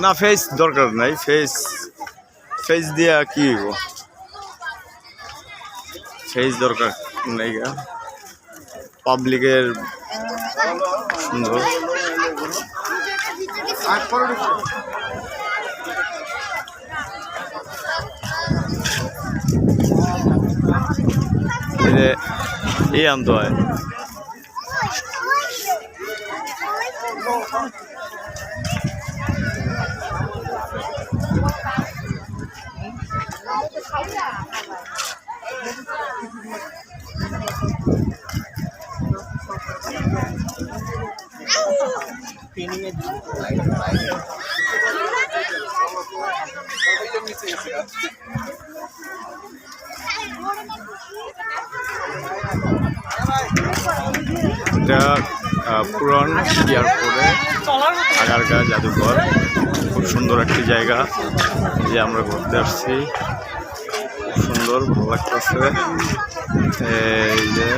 না ফেস দরকার নাই, ফেস দিয়া কি হইব, ফেস দরকার নাই। পাবলিকের সুন্দর এই আনতে হয়। এটা পুরান এয়ারপোর্টে আগারগাঁ জাদুঘর, খুব সুন্দর একটি জায়গা যে আমরা ঘুরতে আসছি, খুব সুন্দর ভালো লাগতেছে। এই যে